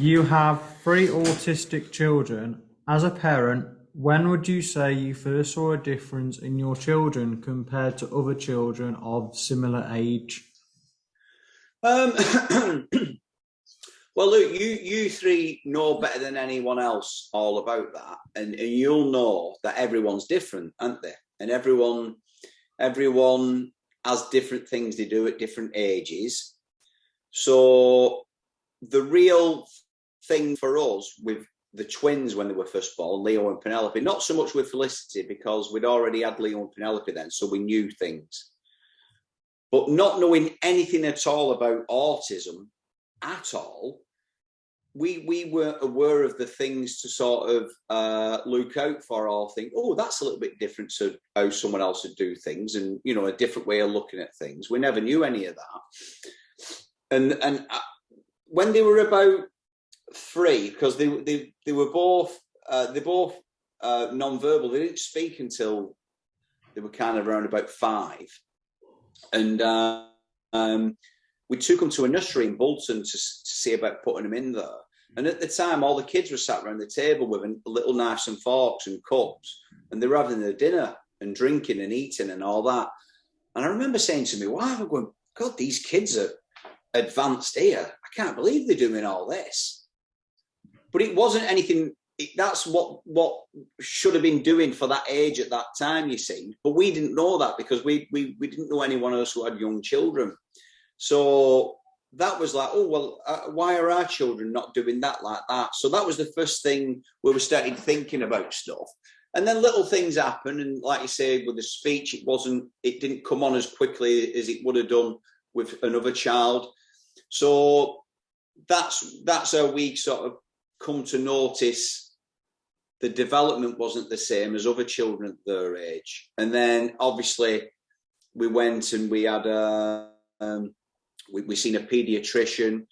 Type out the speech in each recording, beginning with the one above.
You have three autistic children. As a parent, when would you say you first saw a difference in your children compared to other children of similar age? Well, look, you three know better than anyone else all about that, and you'll know that everyone's different, aren't they? And everyone has different things they do at different ages. So the real thing for us with the twins when they were first born, Leo and Penelope, not so much with Felicity because we'd already had Leo and Penelope then, so we knew things. But not knowing anything at all about autism at all, we weren't aware of the things to sort of look out for or think, oh, that's a little bit different to how someone else would do things, and, you know, a different way of looking at things. We never knew any of that. And when they were about 3, because they were both non-verbal, they didn't speak until they were kind of around about 5. And we took them to a nursery in Bolton to see about putting them in there. And at the time, all the kids were sat around the table with little knives and forks and cups, and they were having their dinner and drinking and eating and all that. And I remember saying to me, wow, I'm going, God, these kids are advanced here. I can't believe they're doing all this. But it wasn't anything. That's what should have been doing for that age at that time, you see. But we didn't know that because we didn't know anyone else who had young children. So that was like, oh, well, why are our children not doing that like that? So that was the first thing where we started thinking about stuff. And then little things happen. And like you say, with the speech, it didn't come on as quickly as it would have done with another child. So that's how we sort of come to notice the development wasn't the same as other children at their age. And then obviously we went and we had we seen a pediatrician,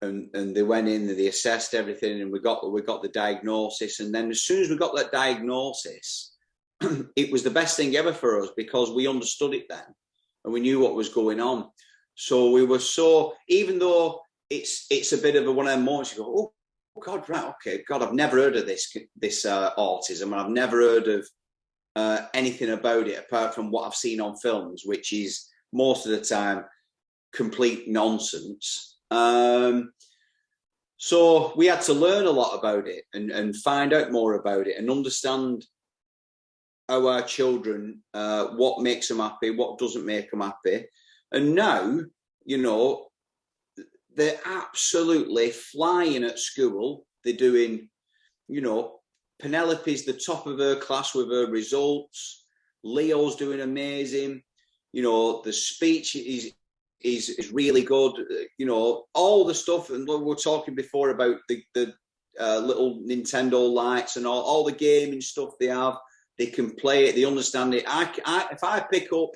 and they went in and they assessed everything, and we got the diagnosis. And then as soon as we got that diagnosis, it was the best thing ever for us because we understood it then and we knew what was going on. So we were even though it's a bit of one of them moments you go, oh God, right, okay, God, I've never heard of this autism, and I've never heard of anything about it apart from what I've seen on films, which is most of the time complete nonsense. So we had to learn a lot about it and find out more about it and understand how our children, what makes them happy, what doesn't make them happy. And now, you know, they're absolutely flying at school. They're doing, you know, Penelope's the top of her class with her results. Leo's doing amazing. You know, the speech is really good. You know, all the stuff, and we were talking before about the little Nintendo lights and all the gaming stuff they have. They can play it. They understand it. If I pick up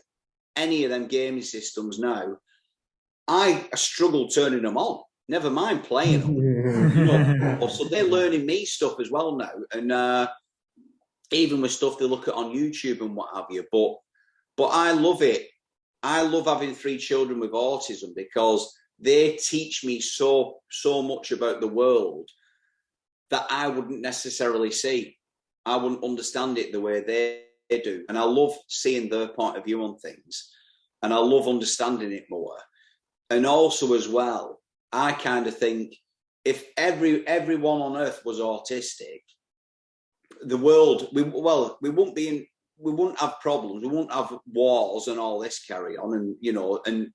any of them gaming systems now, I struggle turning them on. Never mind playing them. You know, so they're learning me stuff as well now, and even with stuff they look at on YouTube and what have you. But I love it. I love having 3 children with autism because they teach me so much about the world that I wouldn't necessarily see. I wouldn't understand it the way they do. And I love seeing their point of view on things. And I love understanding it more. And also as well, I kind of think if everyone on earth was autistic, the world, we wouldn't have problems. We wouldn't have wars and all this carry on, and you know, and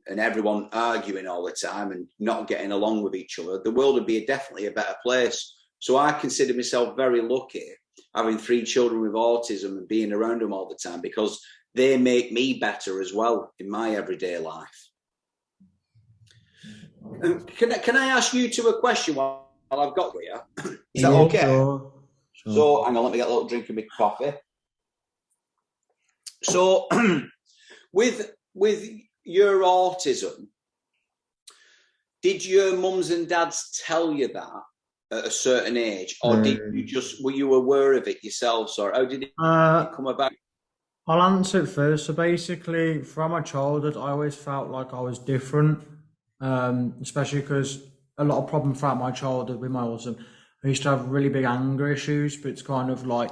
everyone arguing all the time and not getting along with each other. The world would be definitely a better place. So I consider myself very lucky having 3 children with autism and being around them all the time because they make me better as well in my everyday life. Can I ask you 2 a question while I've got you? Is that okay? Sure. So hang on, let me get a little drink of my coffee. So with your autism, did your mums and dads tell you that at a certain age, or were you aware of it yourselves, or how did it come about? I'll answer it first. So basically, from my childhood, I always felt like I was different, especially because a lot of problem throughout my childhood with my autism. I used to have really big anger issues, but it's kind of like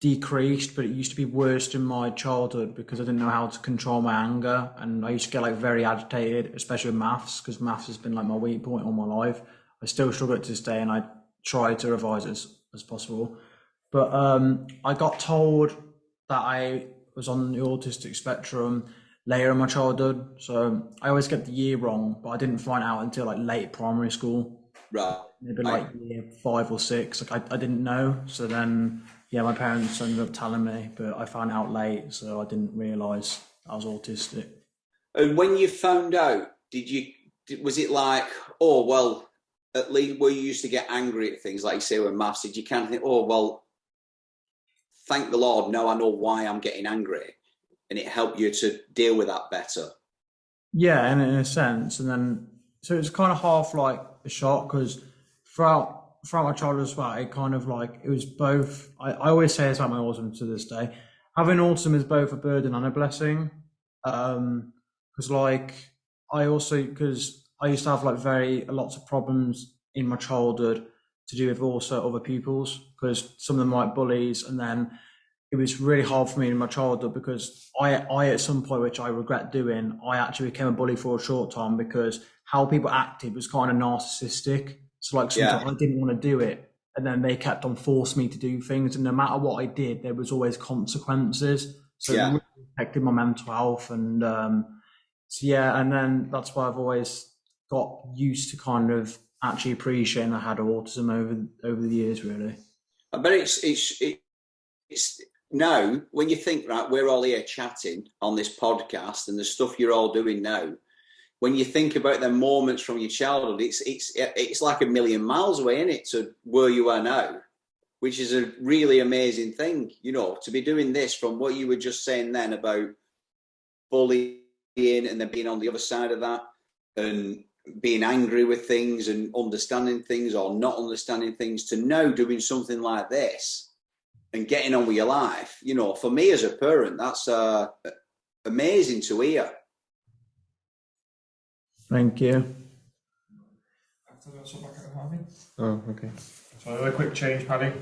decreased, but it used to be worse in my childhood because I didn't know how to control my anger, and I used to get like very agitated, especially with maths, because maths has been like my weak point all my life. I still struggle to this day, and I try to revise as possible. But I got told that I was on the autistic spectrum later in my childhood, so I always get the year wrong, but I didn't find out until like late primary school. Right. Maybe like year 5 or 6. Like I didn't know. So then, yeah, my parents ended up telling me, but I found out late, so I didn't realise I was autistic. And when you found out, was it like, oh, well, at least where you used to get angry at things, like you say with maths, did you kind of think, oh, well, thank the Lord, now I know why I'm getting angry, and it helped you to deal with that better? Yeah, and in a sense. And then, so it's kind of half like a shock, because throughout my childhood as well, it kind of like, it was both, I always say this about my autism to this day, having autism is both a burden and a blessing. Because like, because I used to have like lots of problems in my childhood to do with also other pupils, because some of them were like bullies, and then it was really hard for me in my childhood because I at some point, which I regret doing, I actually became a bully for a short time because how people acted was kind of narcissistic. So like sometimes I didn't want to do it, and then they kept on forcing me to do things, and no matter what I did, there was always consequences. So it really affected my mental health, and and then that's why I've always got used to kind of actually appreciating I had autism over the years, really. I bet it's now when you think, right, we're all here chatting on this podcast and the stuff you're all doing now, when you think about them moments from your childhood, it's like a million miles away, isn't it, to where you are now, which is a really amazing thing, to be doing this from what you were just saying then about bullying and then being on the other side of that and being angry with things and understanding things or not understanding things, to now doing something like this and getting on with your life. For me as a parent, that's amazing to hear. Thank you. Oh, okay. So a quick change, Paddy.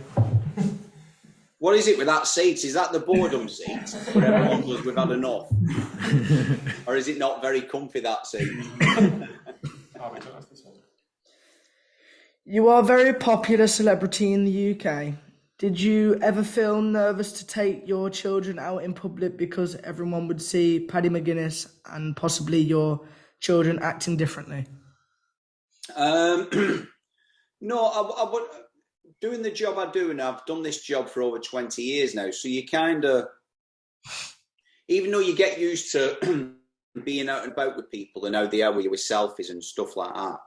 What is it with that seat? Is that the boredom seat where everyone goes, we've had enough? Or is it not very comfy, that seat? You are a very popular celebrity in the UK. Did you ever feel nervous to take your children out in public because everyone would see Paddy McGuinness and possibly your children acting differently? No, I would. Doing the job I do, and I've done this job for over 20 years now, so you kind of, even though you get used to being out and about with people and how they are with you with selfies and stuff like that.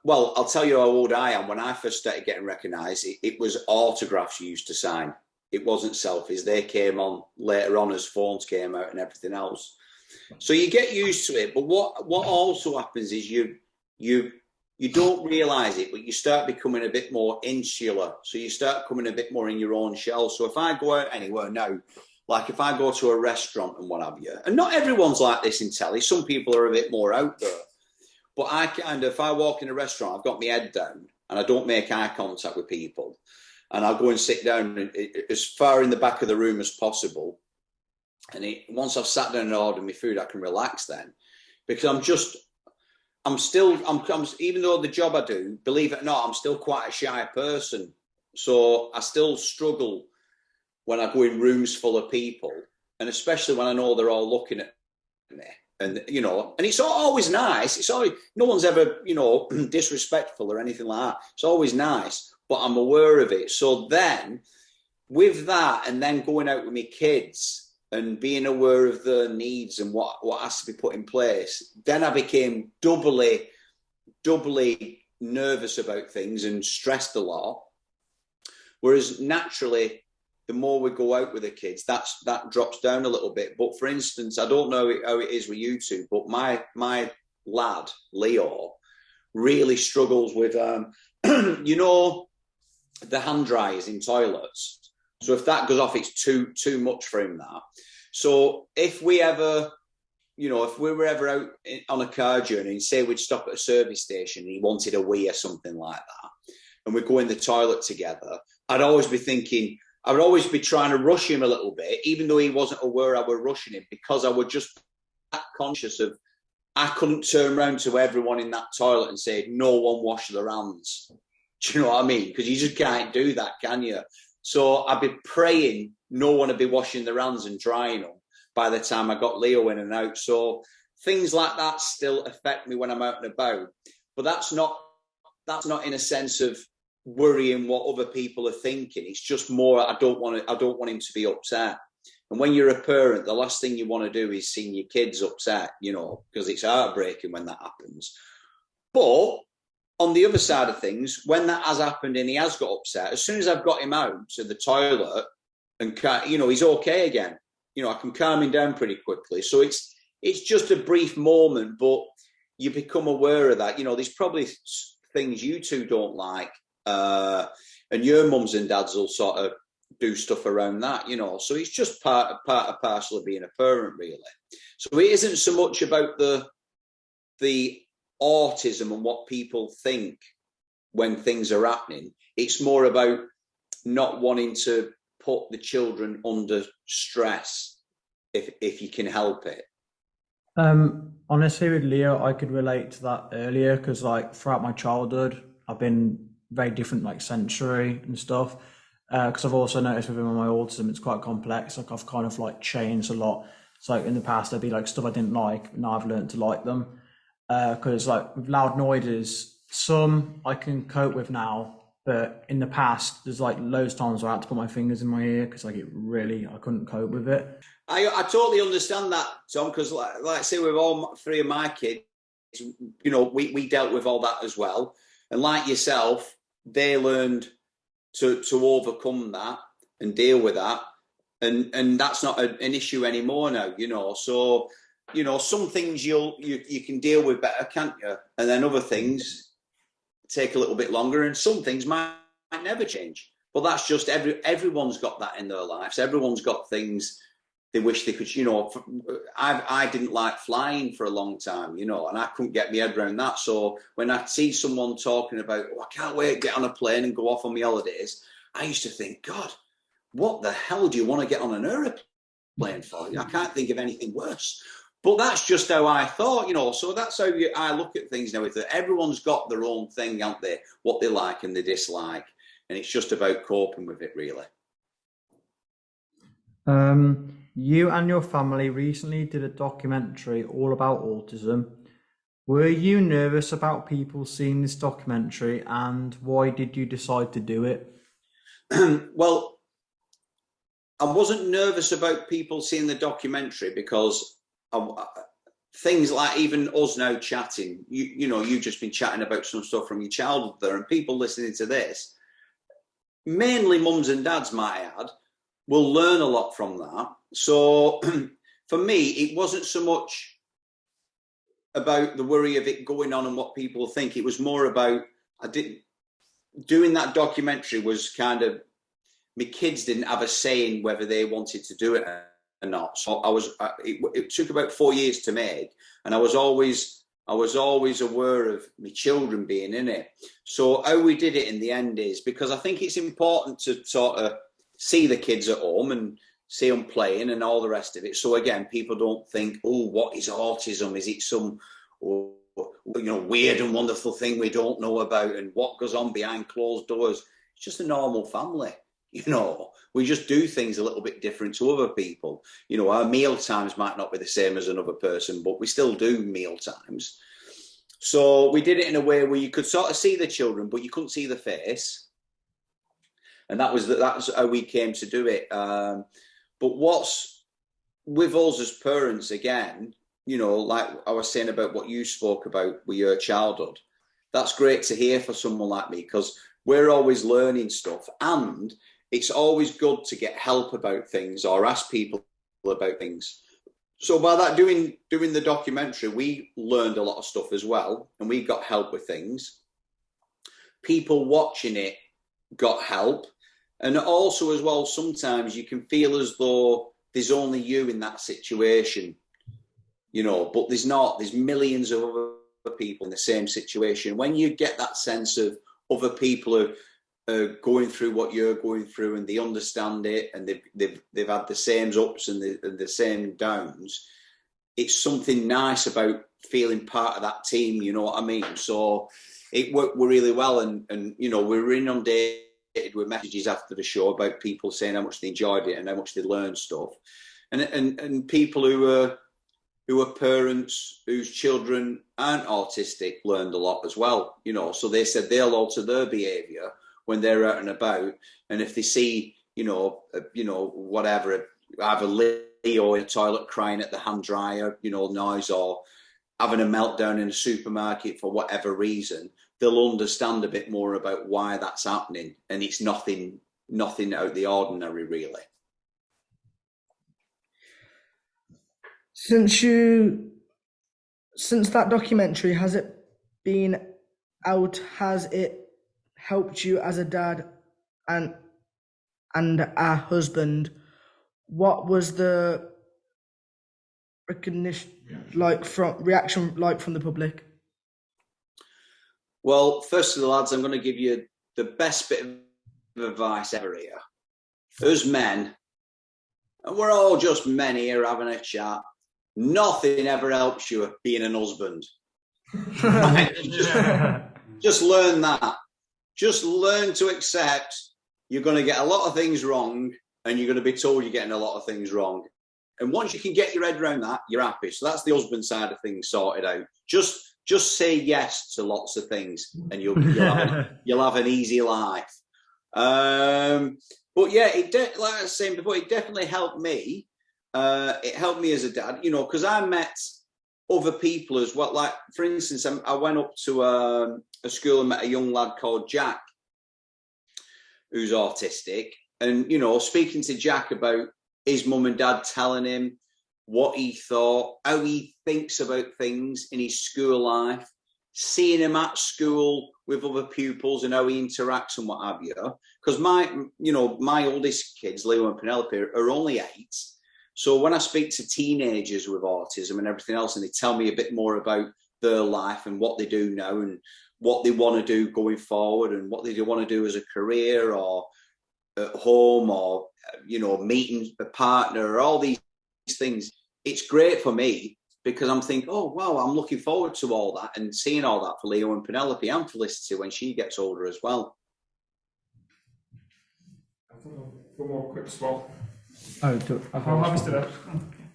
Well, I'll tell you how old I am. When I first started getting recognised, it was autographs you used to sign. It wasn't selfies. They came on later on as phones came out and everything else. So you get used to it. But what also happens is you don't realise it, but you start becoming a bit more insular. So you start coming a bit more in your own shell. So if I go out anywhere now, like if I go to a restaurant and what have you, and not everyone's like this in telly, some people are a bit more out there. But if I walk in a restaurant, I've got my head down and I don't make eye contact with people. And I'll go and sit down as far in the back of the room as possible. And once I've sat down and ordered my food, I can relax then. Because I'm even though the job I do, believe it or not, I'm still quite a shy person. So I still struggle when I go in rooms full of people. And especially when I know they're all looking at me. And, and it's always nice. It's always, no one's ever, disrespectful or anything like that. It's always nice, but I'm aware of it. So then with that, and then going out with my kids and being aware of their needs and what has to be put in place, then I became doubly nervous about things and stressed a lot. Whereas naturally, the more we go out with the kids, that drops down a little bit. But for instance, I don't know how it is with you two, but my lad, Leo, really struggles with, the hand dryers in toilets. So if that goes off, it's too much for him, that. So if we ever, if we were ever out on a car journey and say we'd stop at a service station and he wanted a wee or something like that, and we'd go in the toilet together, I would always be trying to rush him a little bit, even though he wasn't aware I were rushing him, because I would just be that conscious of, I couldn't turn around to everyone in that toilet and say, no one wash their hands. Do you know what I mean? Because you just can't do that, can you? So I'd be praying no one would be washing their hands and drying them by the time I got Leo in and out. So things like that still affect me when I'm out and about. But that's not in a sense of worrying what other people are thinking. It's just more, I don't want him to be upset. And when you're a parent, the last thing you want to do is see your kids upset, because it's heartbreaking when that happens. But on the other side of things, when that has happened and he has got upset, as soon as I've got him out to the toilet and, he's okay again, I can calm him down pretty quickly. So it's just a brief moment, but you become aware of that. There's probably things you two don't like, and your mums and dads will sort of do stuff around that, So it's just part and parcel of being a parent, really. So it isn't so much about the autism and what people think when things are happening. It's more about not wanting to put the children under stress if you can help it. Honestly, with Leo, I could relate to that earlier, because throughout my childhood, I've been very different, sensory and stuff. Because I've also noticed with him on my autism, it's quite complex. I've kind of changed a lot. So in the past, there'd be stuff I didn't like, but now I've learned to like them. Because with loud noises, some I can cope with now, but in the past, there's loads of times where I had to put my fingers in my ear because I couldn't cope with it. I totally understand that, Tom, because like I say, with all three of my kids, we dealt with all that as well. And like yourself, they learned to overcome that and deal with that. And that's not an issue anymore now, So, some things you can deal with better, can't you? And then other things take a little bit longer, and some things might never change. But that's just everyone's got that in their lives. Everyone's got things they wish they could, I didn't like flying for a long time, and I couldn't get my head around that. So when I see someone talking about, I can't wait to get on a plane and go off on my holidays, I used to think, God, what the hell do you want to get on an aeroplane for? I can't think of anything worse. But that's just how I thought, so that's how I look at things now. Everyone's got their own thing, haven't they? What they like and they dislike. And it's just about coping with it, really. You and your family recently did a documentary all about autism. Were you nervous about people seeing this documentary, and why did you decide to do it? Well, I wasn't nervous about people seeing the documentary because things like even us now chatting, you've just been chatting about some stuff from your childhood there, and people listening to this, mainly mums and dads, might add, will learn a lot from that. So for me, it wasn't so much about the worry of it going on and what people think. It was more about doing that documentary was kind of, my kids didn't have a say in whether they wanted to do it or not. So it took about 4 years to make, and I was always aware of my children being in it. So how we did it in the end is, because I think it's important to sort of see the kids at home and see them playing and all the rest of it. So again, people don't think, oh, what is autism? Is it some weird and wonderful thing we don't know about, and what goes on behind closed doors? It's just a normal family. We just do things a little bit different to other people. Our meal times might not be the same as another person, but we still do meal times. So we did it in a way where you could sort of see the children, but you couldn't see the face. And that's how we came to do it. But what's with us as parents, again, like I was saying about what you spoke about with your childhood, that's great to hear for someone like me, because we're always learning stuff, and it's always good to get help about things or ask people about things. So by that, doing the documentary, we learned a lot of stuff as well, and we got help with things. People watching it got help. And also as well, sometimes you can feel as though there's only you in that situation. you know, but there's millions of other people in the same situation. When you get that sense of other people are going through what you're going through, and they understand it, and they've had the same ups and the same downs, it's something nice about feeling part of that team, you know what I mean? So it worked really well, and you know, we were inundated with messages after the show about people saying how much they enjoyed it and how much they learned stuff, and people who are parents whose children aren't autistic learned a lot as well, you know. So they said they'll alter their behaviour when they're out and about, and if they see, you know, whatever, either Leo in a toilet crying at the hand dryer, you know, noise, or having a meltdown in a supermarket for whatever reason, they'll understand a bit more about why that's happening, and it's nothing out of the ordinary, really. Since that documentary, has it been out? Has it helped you as a dad and a husband? What was the recognition reaction from the public? Well, first of all, lads, I'm going to give you the best bit of advice ever here. As men, and we're all just men here having a chat, nothing ever helps you being an husband. Right? Just learn that. Just learn to accept you're going to get a lot of things wrong, and you're going to be told you're getting a lot of things wrong. And once you can get your head around that, you're happy. So that's the husband side of things sorted out. Just say yes to lots of things, and you'll have an easy life. But yeah, like I was saying before, it definitely helped me. It helped me as a dad, you know, because I met other people as well. Like, for instance, I went up to a school and met a young lad called Jack, who's autistic. And, you know, speaking to Jack about his mum and dad telling him what he thought, how he thinks about things in his school life, seeing him at school with other pupils and how he interacts and what have you. Because my oldest kids, Leo and Penelope, are only 8. So when I speak to teenagers with autism and everything else, and they tell me a bit more about their life and what they do now and what they want to do going forward and what they want to do as a career or at home, or, you know, meeting a partner, or all these things, it's great for me, because I'm thinking, oh, wow, I'm looking forward to all that and seeing all that for Leo and Penelope and Felicity when she gets older as well. One more quick swap. Oh, How happy today?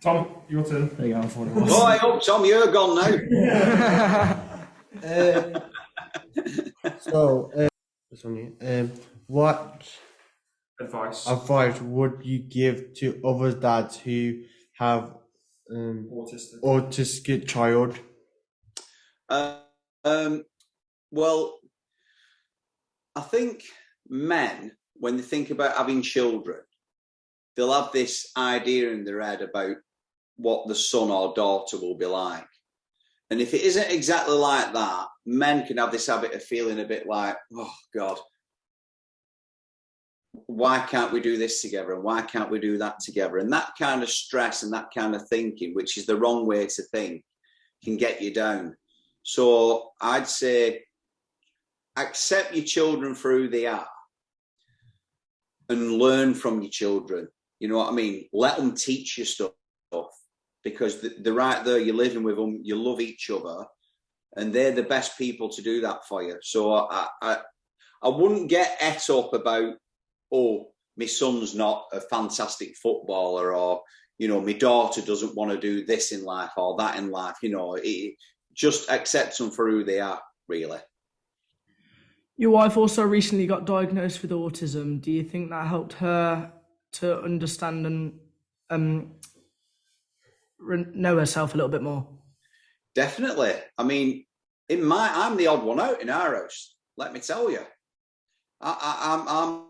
Tom, your turn. There you go. Oh, I hope, Tom, you're gone now. What advice would you give to other dads who have autistic child? Well, I think men, when they think about having children, they'll have this idea in their head about what the son or daughter will be like. And if it isn't exactly like that, men can have this habit of feeling a bit like, oh, God, why can't we do this together? And why can't we do that together? And that kind of stress and that kind of thinking, which is the wrong way to think, can get you down. So I'd say accept your children for who they are and learn from your children. You know what I mean? Let them teach you stuff, because they're right there, you're living with them, you love each other, and they're the best people to do that for you. So I wouldn't get et up about, oh, my son's not a fantastic footballer, or, you know, my daughter doesn't want to do this in life or that in life. You know, just accept them for who they are, really. Your wife also recently got diagnosed with autism. Do you think that helped her to understand and know herself a little bit more? Definitely. I mean, I'm the odd one out in our house, let me tell you. I'm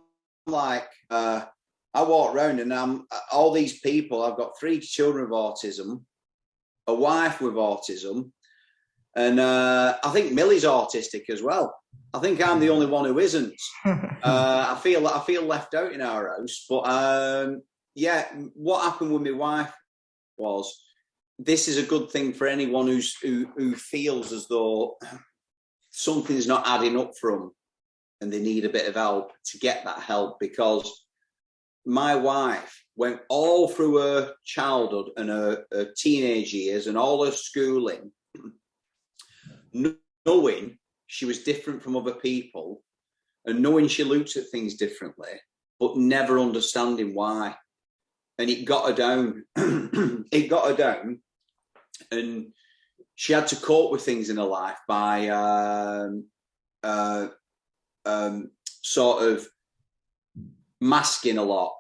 like, I walk around and all these people, I've got 3 children with autism, a wife with autism, and I think Millie's autistic as well. I think I'm the only one who isn't. I feel left out in our house. But yeah, what happened with my wife was this is a good thing for anyone who feels as though something's not adding up for them and they need a bit of help, to get that help, because my wife went all through her childhood and her teenage years and all her schooling knowing she was different from other people and knowing she looked at things differently, but never understanding why. And it got her down. It got her down. And she had to cope with things in her life by sort of masking a lot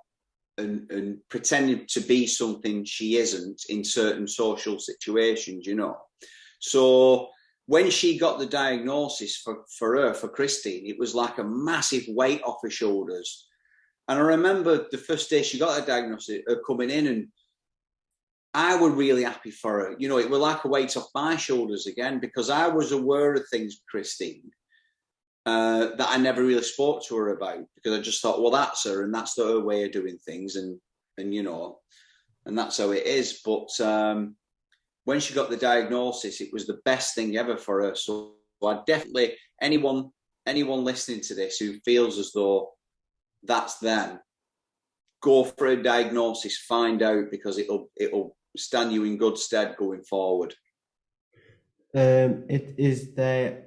and pretending to be something she isn't in certain social situations, you know. So when she got the diagnosis for Christine, it was like a massive weight off her shoulders. And I remember the first day she got her diagnosis, her coming in, and I was really happy for her. You know, it was like a weight off my shoulders again, because I was aware of things with Christine that I never really spoke to her about, because I just thought, well, that's her and that's her way of doing things, and you know, and that's how it is. But when she got the diagnosis, it was the best thing ever for her. So I definitely, anyone listening to this who feels as though that's them, go for a diagnosis, find out, because it'll stand you in good stead going forward. Is there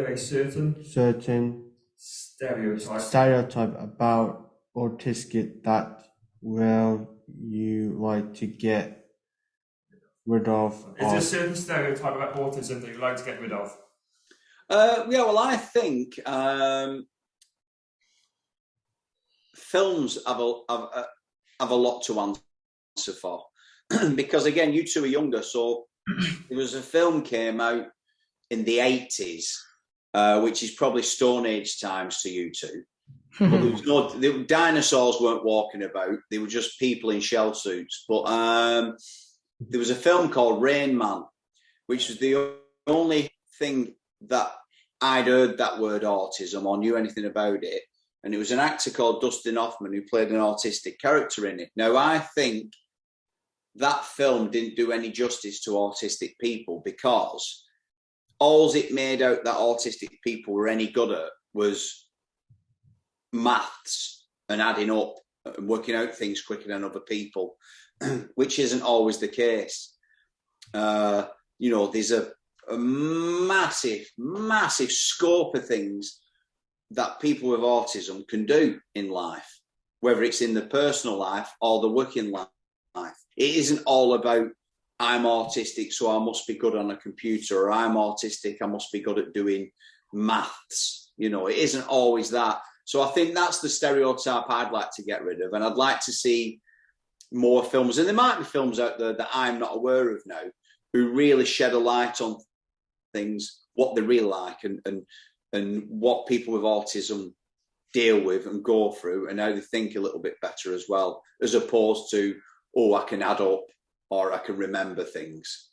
a certain stereotype about autistic that you like to get rid of? Is there a certain stereotype about autism that you'd like to get rid of? Yeah, well, I think films have a lot to answer for, because again, you two are younger, so there was a film came out in the 80s, which is probably Stone Age times to you two. But there was the dinosaurs weren't walking about; they were just people in shell suits. But there was a film called Rain Man, which was the only thing that I'd heard that word autism or knew anything about it. And it was an actor called Dustin Hoffman who played an autistic character in it. Now, I think that film didn't do any justice to autistic people, because all it made out that autistic people were any good at was maths and adding up and working out things quicker than other people, which isn't always the case. You know, there's a massive, massive scope of things that people with autism can do in life, whether it's in the personal life or the working life. It isn't all about, I'm autistic, so I must be good on a computer, or I'm autistic, I must be good at doing maths. You know, it isn't always that. So I think that's the stereotype I'd like to get rid of. And I'd like to see more films, and there might be films out there that I'm not aware of now, who really shed a light on things, what they're really like, and what people with autism deal with and go through, and how they think a little bit better as well, as opposed to, oh, I can add up or I can remember things.